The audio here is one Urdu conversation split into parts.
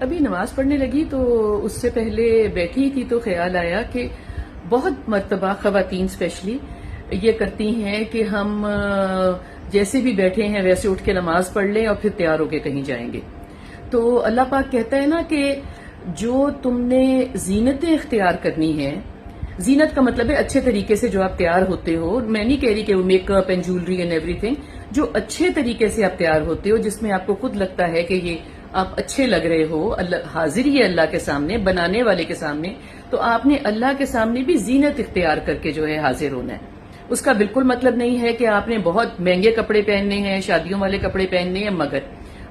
ابھی نماز پڑھنے لگی تو اس سے پہلے بیٹھی تھی تو خیال آیا کہ بہت مرتبہ خواتین اسپیشلی یہ کرتی ہیں کہ ہم جیسے بھی بیٹھے ہیں ویسے اٹھ کے نماز پڑھ لیں اور پھر تیار ہو کے کہیں جائیں گے. تو اللہ پاک کہتا ہے نا کہ جو تم نے زینتیں اختیار کرنی ہیں، زینت کا مطلب ہے اچھے طریقے سے جو آپ تیار ہوتے ہو. میں نہیں کہہ رہی کہ وہ make up and jewellery and every thing, جو اچھے طریقے سے آپ تیار ہوتے ہو جس میں آپ کو خود لگتا ہے کہ یہ آپ اچھے لگ رہے ہو، اللہ حاضر ہی ہے اللہ کے سامنے، بنانے والے کے سامنے، تو آپ نے اللہ کے سامنے بھی زینت اختیار کر کے جو ہے حاضر ہونا ہے. اس کا بالکل مطلب نہیں ہے کہ آپ نے بہت مہنگے کپڑے پہننے ہیں، شادیوں والے کپڑے پہننے ہیں. مگر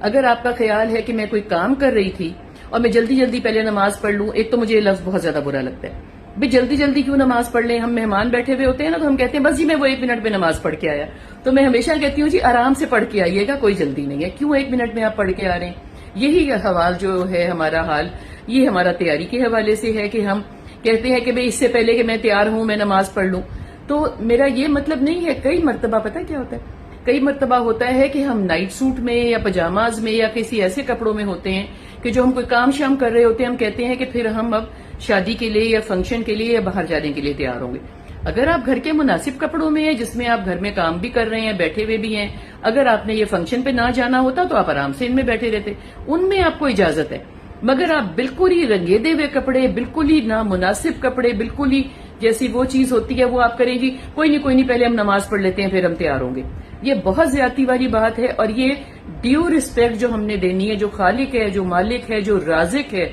اگر آپ کا خیال ہے کہ میں کوئی کام کر رہی تھی اور میں جلدی جلدی پہلے نماز پڑھ لوں، ایک تو مجھے یہ لفظ بہت زیادہ برا لگتا ہے، بھی جلدی جلدی کیوں نماز پڑھ لیں. ہم مہمان بیٹھے ہوئے ہوتے ہیں نا تو ہم کہتے ہیں بس جی میں وہ 1 منٹ میں نماز پڑھ کے آیا. تو میں ہمیشہ کہتی ہوں جی آرام سے پڑھ کے آئیے گا، کوئی جلدی نہیں ہے. کیوں 1 منٹ میں آپ پڑھ کے آ رہے ہیں؟ یہی حوال جو ہے ہمارا حال، یہ ہمارا تیاری کے حوالے سے ہے کہ ہم کہتے ہیں کہ بھئی اس سے پہلے کہ میں تیار ہوں میں نماز پڑھ لوں. تو میرا یہ مطلب نہیں ہے. کئی مرتبہ پتہ کیا ہوتا ہے، کئی مرتبہ ہوتا ہے کہ ہم نائٹ سوٹ میں یا پجاماز میں یا کسی ایسے کپڑوں میں ہوتے ہیں کہ جو ہم کوئی کام شام کر رہے ہوتے ہیں، ہم کہتے ہیں کہ پھر ہم اب شادی کے لیے یا فنکشن کے لیے یا باہر جانے کے لیے تیار ہوں گے. اگر آپ گھر کے مناسب کپڑوں میں ہیں جس میں آپ گھر میں کام بھی کر رہے ہیں، بیٹھے ہوئے بھی ہیں، اگر آپ نے یہ فنکشن پہ نہ جانا ہوتا تو آپ آرام سے ان میں بیٹھے رہتے، ان میں آپ کو اجازت ہے. مگر آپ بالکل ہی رنگیدے ہوئے کپڑے، بالکل ہی نامناسب کپڑے، بالکل ہی جیسی وہ چیز ہوتی ہے وہ آپ کریں گی کوئی نہیں پہلے ہم نماز پڑھ لیتے ہیں پھر ہم تیار ہوں گے. یہ بہت زیادتی والی بات ہے. اور یہ ڈیو رسپیکٹ جو ہم نے دینی ہے، جو خالق ہے، جو مالک ہے، جو رازق ہے،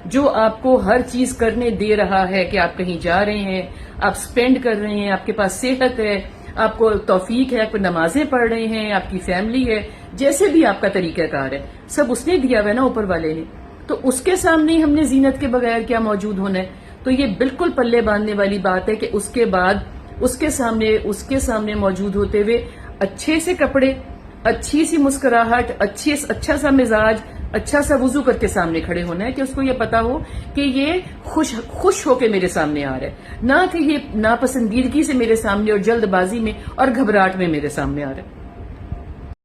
جو آپ کو ہر چیز کرنے دے رہا ہے کہ آپ کہیں جا رہے ہیں، آپ سپینڈ کر رہے ہیں، آپ کے پاس صحت ہے، آپ کو توفیق ہے، آپ کو نمازیں پڑھ رہے ہیں، آپ کی فیملی ہے، جیسے بھی آپ کا طریقہ کار ہے سب اس نے دیا ہوا ہے نا اوپر والے نے. تو اس کے سامنے ہم نے زینت کے بغیر کیا موجود ہونا ہے. تو یہ بالکل پلے باندھنے والی بات ہے کہ اس کے بعد اس کے سامنے موجود ہوتے ہوئے اچھے سے کپڑے، اچھی سی مسکراہٹ، اچھا سا مزاج، اچھا سا وضو کر کے سامنے کھڑے ہونا ہے کہ اس کو یہ پتا ہو کہ یہ خوش ہو کے میرے سامنے آ رہا ہے، نہ کہ یہ ناپسندیدگی سے میرے سامنے اور جلد بازی میں اور گھبراہٹ میں میرے سامنے آ رہا ہے.